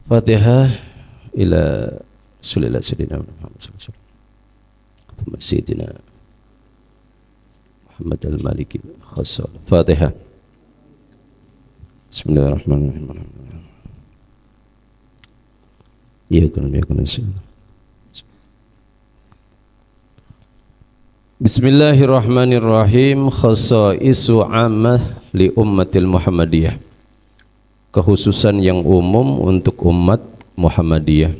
Fatihah ila Rasulillah Sayyidina Muhammad sallallahu alaihi wasallam. Sayyidina Muhammad al-Maliki khassal. Fatihah. Bismillahirrahmanirrahim. Iyyaka na'budu wa iyyaka nasta'in. Bismillahirrahmanirrahim. Khasaisu 'ammah li ummatil Muhammadiyah. Kekhususan yang umum untuk umat Muhammadiyah.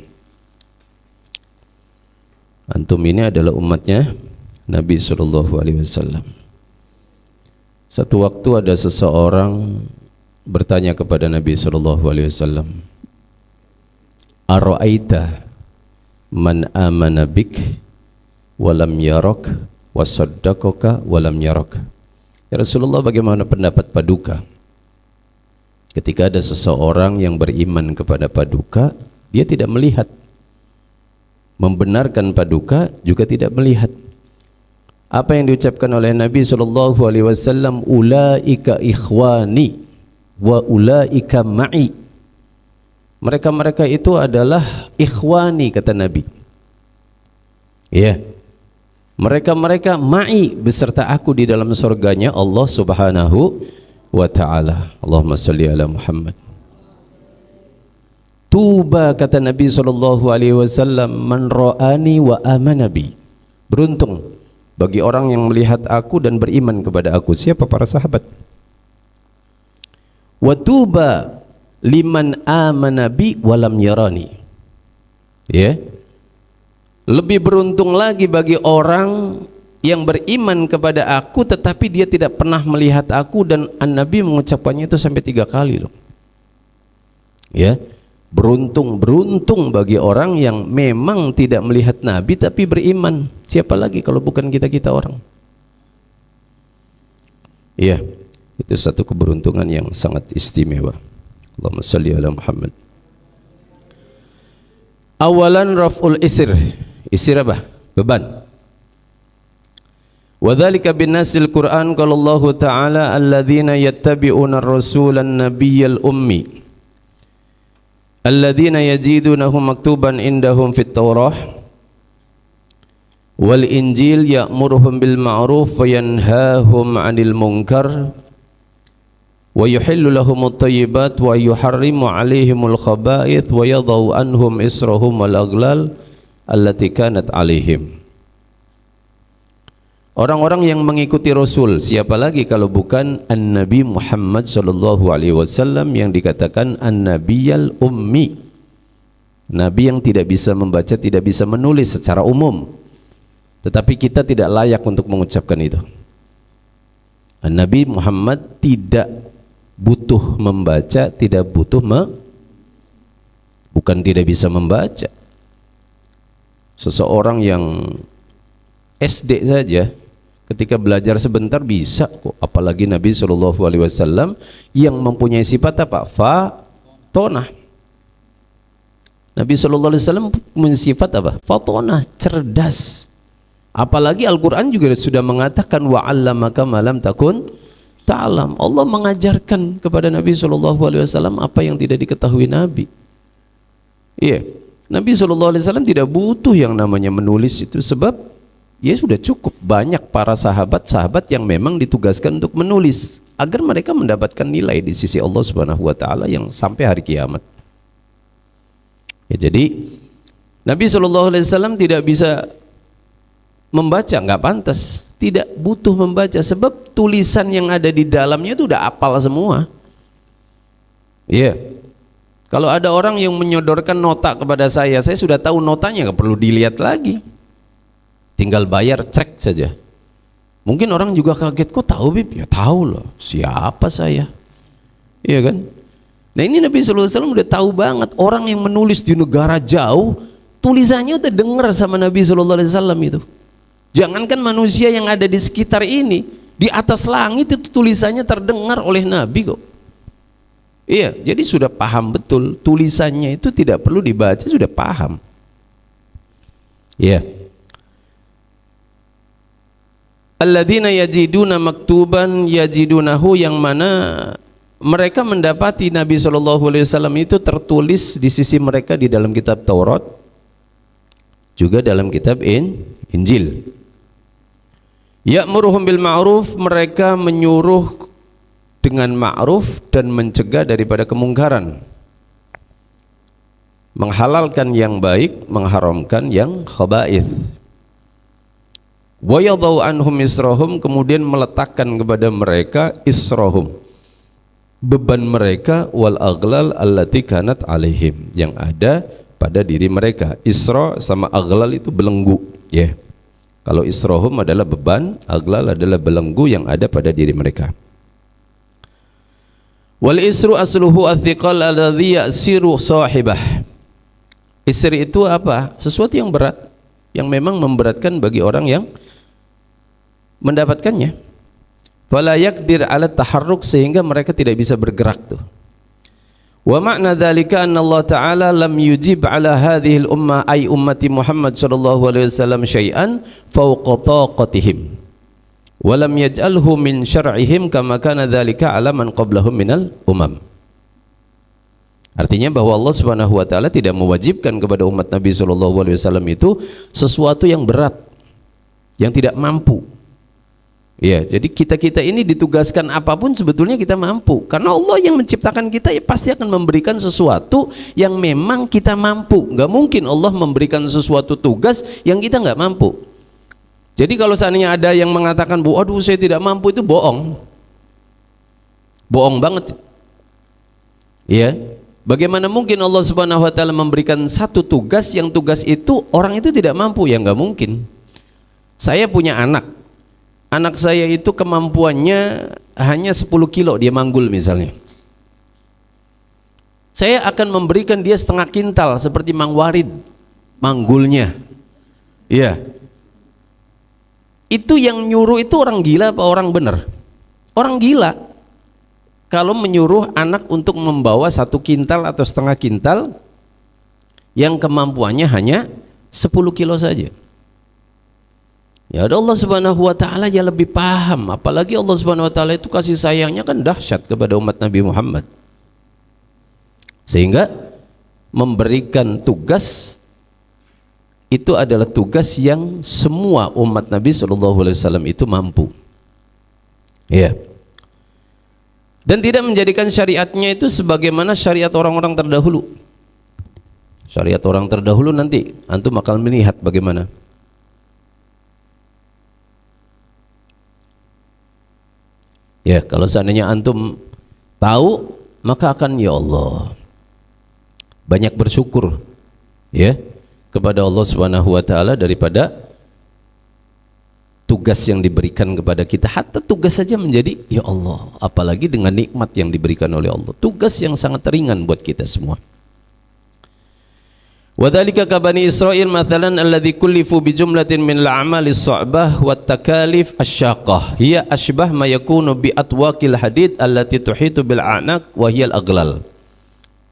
Antum ini adalah umatnya Nabi sallallahu alaihi wasallam. Satu waktu ada seseorang bertanya kepada Nabi sallallahu alaihi wasallam, "Ara'aita man amana bik wa lam yarak wa saddaqaka wa lam yarak?" Ya Rasulullah, bagaimana pendapat Paduka ketika ada seseorang yang beriman kepada Paduka, dia tidak melihat, membenarkan Paduka juga tidak melihat. Apa yang diucapkan oleh Nabi sallallahu alaihi wasallam, ulaika ikhwani wa ulaika ma'i. Mereka-mereka itu adalah ikhwani, kata Nabi. Ya. Mereka-mereka ma'i, beserta aku di dalam surganya Allah Subhanahu wa ta'ala. Allahumma salli ala Muhammad. Tuba, kata Nabi sallallahu alaihi wasallam, man ra'ani wa amana bi. Beruntung bagi orang yang melihat aku dan beriman kepada aku. Siapa? Para sahabat. Wa tuba liman amana bi wa lam yarani. Ya. Lebih beruntung lagi bagi orang yang beriman kepada aku tetapi dia tidak pernah melihat aku, dan Nabi mengucapkannya itu sampai 3 kali loh. Ya. Beruntung bagi orang yang memang tidak melihat Nabi tapi beriman. Siapa lagi kalau bukan kita-kita orang? Ya, itu satu keberuntungan yang sangat istimewa. Allahumma shalli ala Muhammad. Awalan raf'ul isr. Isr apa? Beban. Wa dzalika bin nasil Qur'an, qala Allah Ta'ala alladzina yattabi'una ar-rasulan nabiyyal ummi alladzina yajidunahu maktuban indahum fit Taurah wal Injil ya'muruhum bil ma'ruf wa yanhahum 'anil munkar wa yuhillu lahumut thayyibat wa yuharrimu 'alaihimul khaba'ith wa yadh'u anhum israhum wal aghlal allati kanat 'alaihim. Orang-orang yang mengikuti Rasul, siapa lagi kalau bukan An-Nabi Muhammad sallallahu alaihi wasallam yang dikatakan An-Nabiyal Ummi. Nabi yang tidak bisa membaca, tidak bisa menulis secara umum. Tetapi kita tidak layak untuk mengucapkan itu. An-Nabi Muhammad tidak butuh membaca, tidak butuh bukan tidak bisa membaca. Seseorang yang SD saja ketika belajar sebentar bisa kok, apalagi Nabi sallallahu alaihi wasallam yang mempunyai sifat apa? Fatonah. Nabi sallallahu alaihi wasallam mempunyai sifat apa? Fatonah, cerdas. Apalagi Al-Qur'an juga sudah mengatakan wa 'allamaka ma lam takun ta'lam. Allah mengajarkan kepada Nabi sallallahu alaihi wasallam apa yang tidak diketahui Nabi. Iya. Nabi sallallahu alaihi wasallam tidak butuh yang namanya menulis itu, sebab ya sudah cukup banyak para sahabat-sahabat yang memang ditugaskan untuk menulis agar mereka mendapatkan nilai di sisi Allah Subhanahu wa taala yang sampai hari kiamat. Ya, jadi Nabi sallallahu alaihi wasallam tidak bisa membaca, nggak pantas, tidak butuh membaca sebab tulisan yang ada di dalamnya itu udah hafal semua. Iya. Kalau ada orang yang menyodorkan nota kepada saya sudah tahu notanya, nggak perlu dilihat lagi. Tinggal bayar, cek saja. Mungkin orang juga kaget, kok tahu Bib? Ya tahu loh, siapa saya? Iya kan? Nah ini Nabi SAW udah tahu banget. Orang yang menulis di negara jauh, tulisannya udah dengar sama Nabi SAW itu. Jangankan manusia yang ada di sekitar ini, di atas langit itu tulisannya terdengar oleh Nabi kok. Iya, jadi sudah paham betul. Tulisannya itu tidak perlu dibaca, sudah paham. Iya. Alladzina yajiduna maktuban yajidunahu, yang mana mereka mendapati Nabi SAW itu tertulis di sisi mereka di dalam kitab Taurat, juga dalam kitab Injil. Ya'muruhum bil ma'ruf, mereka menyuruh dengan ma'ruf dan mencegah daripada kemungkaran, menghalalkan yang baik, mengharamkan yang khaba'ith. Wa yadau anhum israhum, kemudian meletakkan kepada mereka israhum, beban mereka, wal aghlal allati kanat alaihim, yang ada pada diri mereka. Isra sama aghlal itu belenggu, ya. Kalau israhum adalah beban, aghlal adalah belenggu yang ada pada diri mereka. Wal isru asluhu athiqal alladhi ya'siru sahibah. Isri itu apa? Sesuatu yang berat, yang memang memberatkan bagi orang yang mendapatkannya. Fala yaqdir ala taharruk, sehingga mereka tidak bisa bergerak tuh. Wa ma'na dzalika anna Allah Ta'ala lam yujib ala hadhihi al-ummah ay ummati Muhammad sallallahu alaihi wasallam syai'an fawqa taqatihim wa lam yaj'alhu min syar'ihim kama kana dzalika ala man qablahum minal umam. Artinya bahwa Allah Subhanahu wa taala tidak mewajibkan kepada umat Nabi sallallahu alaihi wasallam itu sesuatu yang berat, yang tidak mampu. Ya, jadi kita ini ditugaskan apapun sebetulnya kita mampu, karena Allah yang menciptakan kita ya pasti akan memberikan sesuatu yang memang kita mampu. Nggak mungkin Allah memberikan sesuatu tugas yang kita nggak mampu. Jadi kalau seandainya ada yang mengatakan, bu, aduh saya tidak mampu, itu bohong, bohong banget. Ya, bagaimana mungkin Allah Subhanahu Wa Taala memberikan satu tugas yang tugas itu orang itu tidak mampu? Ya nggak mungkin. Saya punya anak. Anak saya itu kemampuannya hanya 10 kilo dia manggul misalnya. Saya akan memberikan dia setengah kintal seperti Mang Warid manggulnya. Iya. Itu yang nyuruh itu orang gila apa orang benar? Orang gila. Kalau menyuruh anak untuk membawa 1 kintal atau setengah kintal yang kemampuannya hanya 10 kilo saja. Ya Allah Subhanahu wa taala yang lebih paham, apalagi Allah Subhanahu wa taala itu kasih sayangnya kan dahsyat kepada umat Nabi Muhammad. Sehingga memberikan tugas itu adalah tugas yang semua umat Nabi sallallahu alaihi wasallam itu mampu. Ya. Dan tidak menjadikan syariatnya itu sebagaimana syariat orang-orang terdahulu. Syariat orang terdahulu nanti antum akan melihat bagaimana. Ya, kalau seandainya antum tahu, maka akan ya Allah banyak bersyukur ya kepada Allah Subhanahu wa taala daripada tugas yang diberikan kepada kita. Hatta tugas saja menjadi ya Allah, apalagi dengan nikmat yang diberikan oleh Allah. Tugas yang sangat ringan buat kita semua. Wadhalika ka Bani Israil mathalan alladhi kullifu bi jumlatin min al-a'mali as-sa'bah wat takalif asy-syaqqah hiya ashbah ma yakunu bi atwaqil hadid allati tuhitu bil a'naq wa hiya al-aghlal.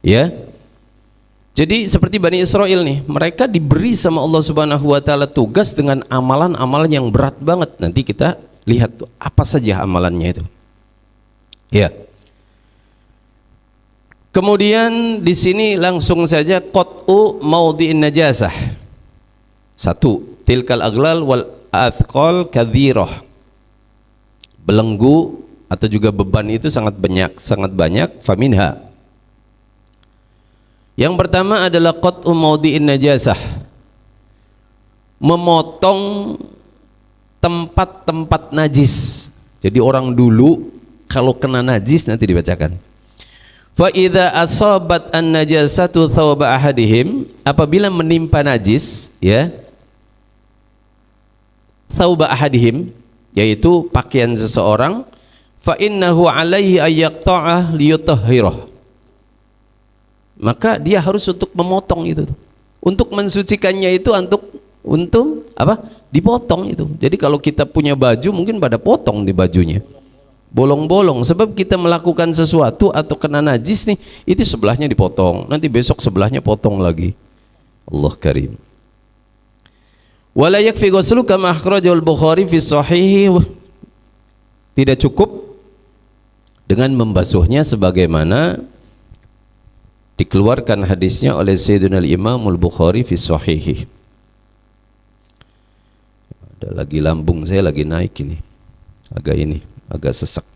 Ya. Jadi seperti Bani Israil nih, mereka diberi sama Allah Subhanahu wa taala tugas dengan amalan-amalan yang berat banget. Nanti kita lihat tuh apa saja amalannya itu. Ya. Kemudian di sini langsung saja qat'u maudhi'in najasah. 1. Tilkal aghlal wal athqal kadhirah. Belenggu atau juga beban itu sangat banyak, faminha. Yang pertama adalah qat'u maudhi'in najasah. Memotong tempat-tempat najis. Jadi orang dulu kalau kena najis nanti dibacakan. Fa idza asabat an-najasatu thawba ahadihim, apabila menimpa najis ya thawba ahadihim, yaitu pakaian seseorang, fa innahu alaihi ay yaqta'ah liyutahhirah, maka dia harus untuk memotong itu, untuk mensucikannya itu, untuk apa? Dipotong itu. Jadi kalau kita punya baju mungkin pada potong di bajunya, bolong-bolong, sebab kita melakukan sesuatu atau kena najis nih, itu sebelahnya dipotong, nanti besok sebelahnya potong lagi. Allah karim. Wala yakfi ghuslu kama akhrajahu al-Bukhari fi sahih. Tidak cukup dengan membasuhnya sebagaimana dikeluarkan hadisnya oleh Sayyidina Imam Al-Bukhari fi Sahihi. Ada lagi lambung saya lagi naik ini, agak sesak.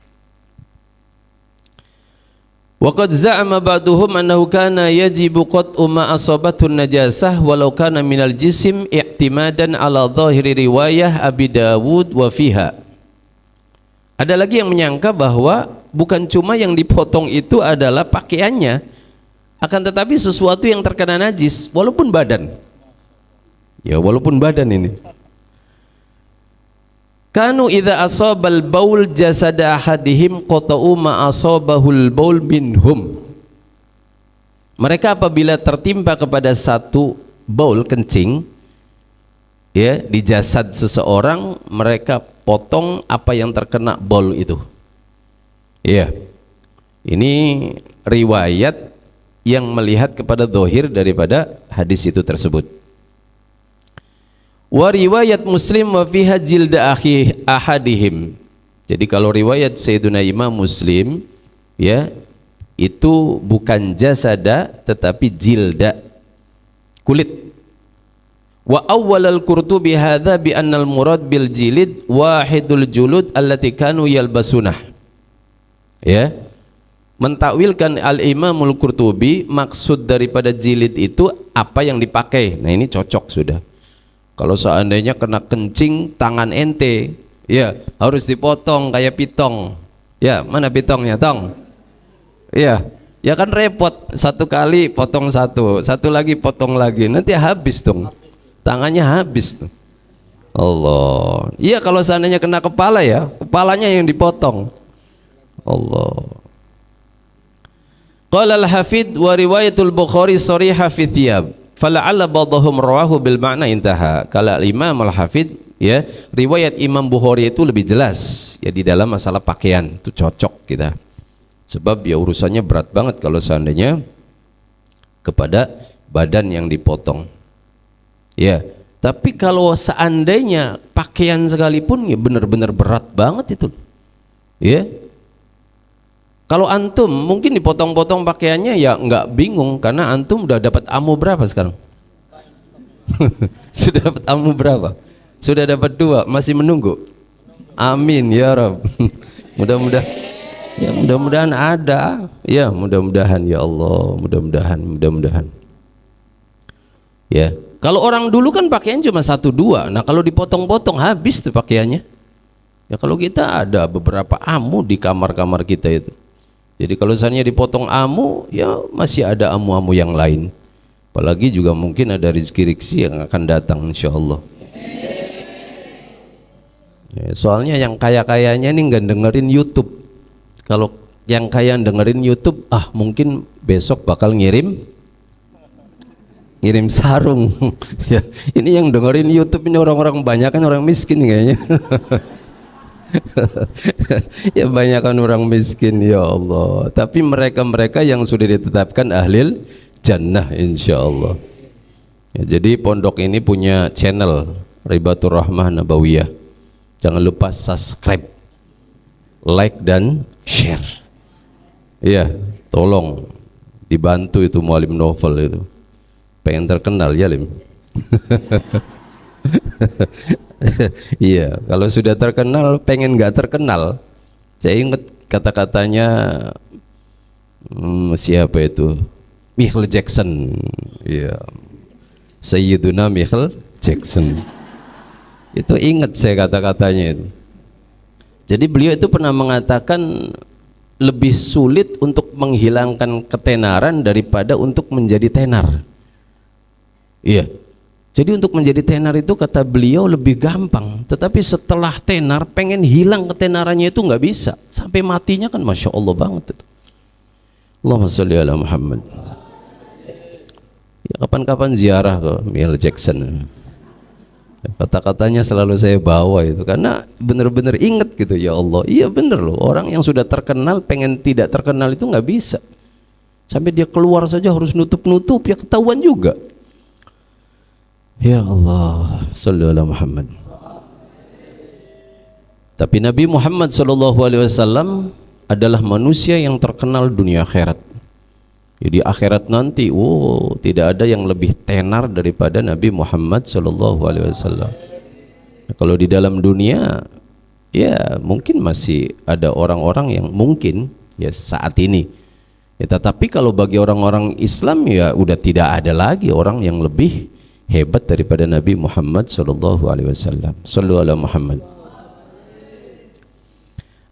Wa qad za'ama ba'duhum annahu kana yajibu qat'u ma asabathu najasah walau kana minal jism i'timadan ala dhahiri riwayah Abi Dawud wa fiha. Ada lagi yang menyangka bahwa bukan cuma yang dipotong itu adalah pakaiannya, akan tetapi sesuatu yang terkena najis walaupun badan. Ya, walaupun badan ini. Kanu idza asabal baul jasada ahadihim qata'u ma asabahul baul minhum. Mereka apabila tertimpa kepada satu baul kencing ya di jasad seseorang, mereka potong apa yang terkena baul itu. Ya. Ini riwayat yang melihat kepada zahir daripada hadis itu tersebut. Wa riwayat Muslim wa fiha jilda akhi ahadihim. Jadi kalau riwayat Sayyidina Imam Muslim ya itu bukan jasada tetapi jilda, kulit. Wa awwal al-Qurtubi hadza bi anna al-murad bil jilid wahidul julud allati kanu yalbasunah. Ya. Mentakwilkan Al-Imamul Qurtubi maksud daripada jilid itu apa yang dipakai. Nah, ini cocok sudah. Kalau seandainya kena kencing tangan ente, ya harus dipotong kayak pitong. Ya, mana pitongnya, Tong? Ya, ya kan repot, satu kali potong satu lagi potong lagi, nanti habis dong. Tangannya habis tuh. Allah. Iya, kalau seandainya kena kepala ya, kepalanya yang dipotong. Allah. Qala al-Hafidh wa riwayatul Bukhari shariha fi thiyab. Fala'alla ba'dahum rawahu bil ma'na intaha. Kalau Imam Al-Hafidh ya, riwayat Imam Bukhari itu lebih jelas ya di dalam masalah pakaian, itu cocok kita. Sebab ya urusannya berat banget kalau seandainya kepada badan yang dipotong. Ya, tapi kalau seandainya pakaian sekalipun ya benar-benar berat banget itu. Ya. Kalau antum mungkin dipotong-potong pakaiannya ya nggak bingung karena antum udah dapat amu berapa sekarang? Sudah dapat amu berapa? Sudah dapat 2, masih menunggu. Amin ya Rabb. Mudah-mudahan ada. Ya, mudah-mudahan ya Allah, mudah-mudahan. Ya. Kalau orang dulu kan pakaian cuma 1-2. Nah, kalau dipotong-potong habis tuh pakaiannya. Ya kalau kita ada beberapa amu di kamar-kamar kita itu. Jadi kalau misalnya dipotong amu, ya masih ada amu-amu yang lain. Apalagi juga mungkin ada rezeki-rezeki yang akan datang insya Allah. Ya, soalnya yang kaya-kayanya ini nggak dengerin YouTube. Kalau yang kaya dengerin YouTube, mungkin besok bakal ngirim sarung. Ya, ini yang dengerin YouTube ini orang-orang banyak kan orang miskin kayaknya. Ya banyakkan orang miskin ya Allah, tapi mereka yang sudah ditetapkan ahlil jannah insya Allah. Ya, jadi pondok ini punya channel Ribatur Rahmah Nabawiyah, jangan lupa subscribe, like dan share. Iya, tolong dibantu itu mualim novel itu, pengen terkenal ya Lim. Iya, kalau sudah terkenal pengen nggak terkenal. Saya ingat kata-katanya siapa itu, Michael Jackson. Iya, Sayyiduna Michael Jackson. Itu ingat saya kata-katanya itu. Jadi beliau itu pernah mengatakan lebih sulit untuk menghilangkan ketenaran daripada untuk menjadi tenar. Iya. Jadi untuk menjadi tenar itu kata beliau lebih gampang, tetapi setelah tenar pengen hilang ketenarannya itu nggak bisa, sampai matinya kan masya Allah banget itu. Allahumma sholli ala Muhammad. Ya kapan-kapan ziarah ke Michael Jackson. Kata-katanya selalu saya bawa itu karena benar-benar inget gitu, ya Allah, iya bener loh, orang yang sudah terkenal pengen tidak terkenal itu nggak bisa, sampai dia keluar saja harus nutup-nutup ya ketahuan juga. Ya Allah, sallallahu alaihi Muhammad. Tapi Nabi Muhammad sallallahu alaihi wasallam adalah manusia yang terkenal dunia akhirat. Jadi akhirat nanti, tidak ada yang lebih tenar daripada Nabi Muhammad SAW. Kalau di dalam dunia, ya mungkin masih ada orang-orang yang mungkin ya saat ini. Ya, tetapi kalau bagi orang-orang Islam ya udah tidak ada lagi orang yang lebih hebat daripada Nabi Muhammad SAW. Sallu ala Muhammad.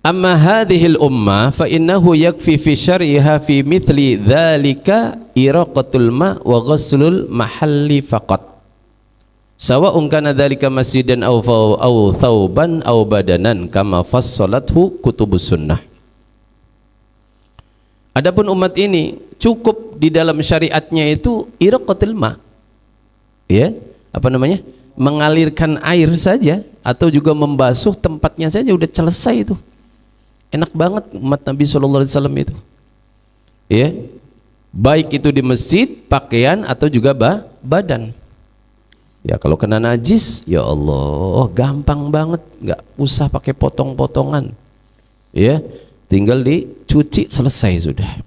Amma hadhil ummah fa innahu yakfi fi syariha fi mithli dzalika iraqatul ma wa ghuslul mahalli faqat sawa'un kana dzalika masjidan aw thawban aw badanan kama fassalathu kutubus sunnah. Adapun umat ini cukup di dalam syariatnya itu iraqatul ma, ya, apa namanya, mengalirkan air saja atau juga membasuh tempatnya saja udah selesai itu. Enak banget umat Nabi SAW itu, ya, baik itu di masjid, pakaian atau juga badan. Ya kalau kena najis, ya Allah, gampang banget, nggak usah pakai potong-potongan, ya, tinggal dicuci selesai sudah.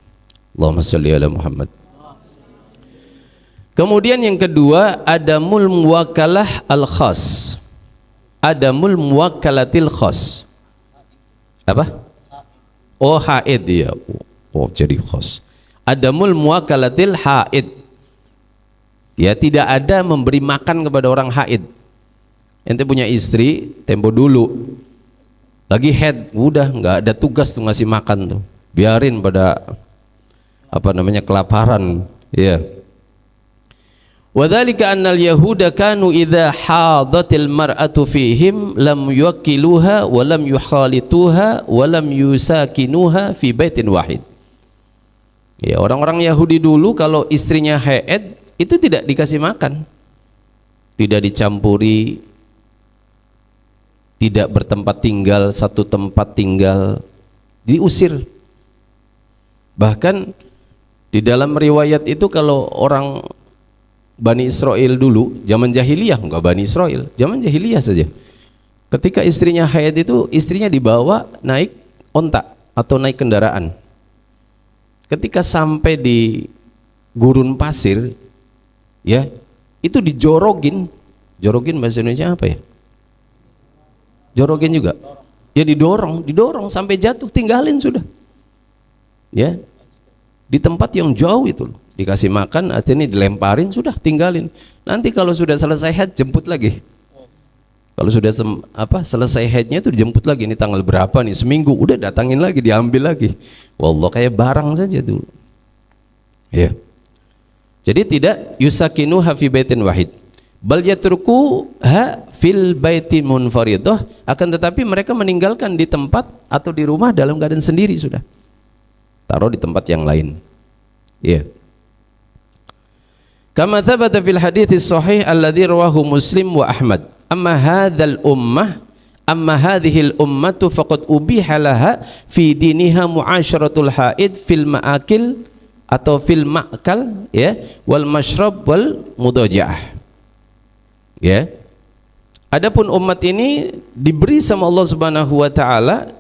Allahumma sholli ala Muhammad. Kemudian yang kedua, adamul muwakalah al khas, adamul muwakalatil khas. Apa? Oh, haid ya. Oh, jadi khas. Adamul muwakalatil haid. Ya, tidak ada memberi makan kepada orang haid. Ente punya istri, tempo dulu lagi haid, udah nggak ada tugas tuh ngasih makan tuh. Biarin pada apa namanya kelaparan, ya. Wadzalika annal yahuda kanu idza hadatil mar'atu fihim lam yuwakkiluha wa lam yukhalituha wa lam yusakinuha fi baitin wahid. Ya, orang-orang Yahudi dulu kalau istrinya haid itu tidak dikasih makan, tidak dicampuri, tidak bertempat tinggal, satu tempat tinggal, diusir. Bahkan di dalam riwayat itu kalau orang Bani Israel dulu, zaman jahiliyah, enggak Bani Israel, zaman jahiliyah saja. Ketika istrinya haid itu, istrinya dibawa naik onta atau naik kendaraan. Ketika sampai di gurun pasir, ya, itu dijorogin. Jorogin bahasa Indonesia apa ya? Jorogin juga. Ya didorong sampai jatuh, tinggalin sudah. Ya. Di tempat yang jauh itu loh. Dikasih makan, akhirnya dilemparin, sudah tinggalin. Nanti kalau sudah selesai haid jemput lagi. Kalau sudah selesai haidnya itu dijemput lagi. Ini tanggal berapa nih, seminggu, udah datangin lagi, diambil lagi. Wallah, kayak barang saja dulu. Ya. Jadi tidak yusakinu fi baitin wahid. Bal yatruku ha fil baiti munfaridah, akan tetapi mereka meninggalkan di tempat atau di rumah dalam keadaan sendiri sudah. Taruh di tempat yang lain. Ya. Kama thabata fil hadits sahih alladhi rawahu Muslim wa Ahmad. Amma hadhil ummatu faqad ubiha laha fi diniha mu'asyaratul haid fil ma'akil atau fil ma'kal, ya, wal mashrab wal mudajaah. Ya. Adapun umat ini diberi sama Allah Subhanahu wa taala,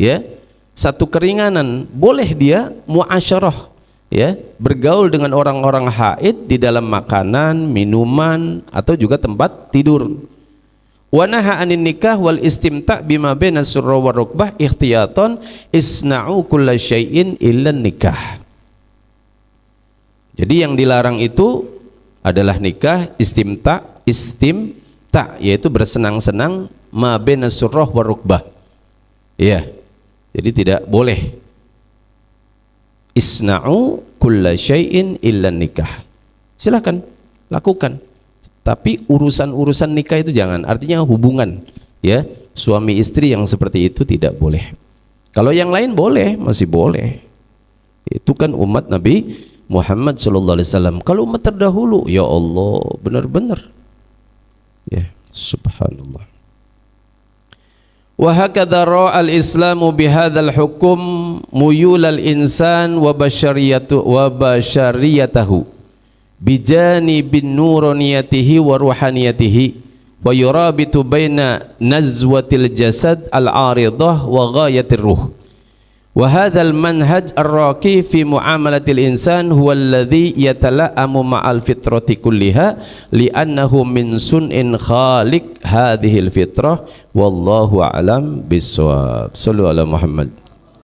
ya, satu keringanan, boleh dia muasyarah, ya, bergaul dengan orang-orang haid di dalam makanan, minuman atau juga tempat tidur. Wa naha anin nikah wal istimta' bima baina surra wa rukbah ikhtiyatan isna'u kulla syai'in illa nikah. Jadi yang dilarang itu adalah nikah, istimta, yaitu bersenang-senang, ma baina surra wa rukbah. Ya. Jadi tidak boleh. Isna'u kulla syai'in illa nikah. Silakan lakukan. Tapi urusan-urusan nikah itu jangan. Artinya hubungan, ya, suami istri yang seperti itu tidak boleh. Kalau yang lain boleh, masih boleh. Itu kan umat Nabi Muhammad SAW. Kalau umat terdahulu, ya Allah, benar-benar. Ya, subhanallah. Wa hakadha ra'al islamu bihadzal hukum muyulal insan wa bashariyatahu bijani bin nuraniyatihi wa ruhaniyatihi wa yurabitu baina nazwatil jasad al-aridah wa ghayatir ruh Wa hadzal manhaj ar-raqi fi muamalatil insan huwa alladhi yatala'amu ma'al fitrati kulliha li'annahu min sun'in khaliq hadhil fitrah wallahu a'lam bissawab. Shallu ala Muhammad.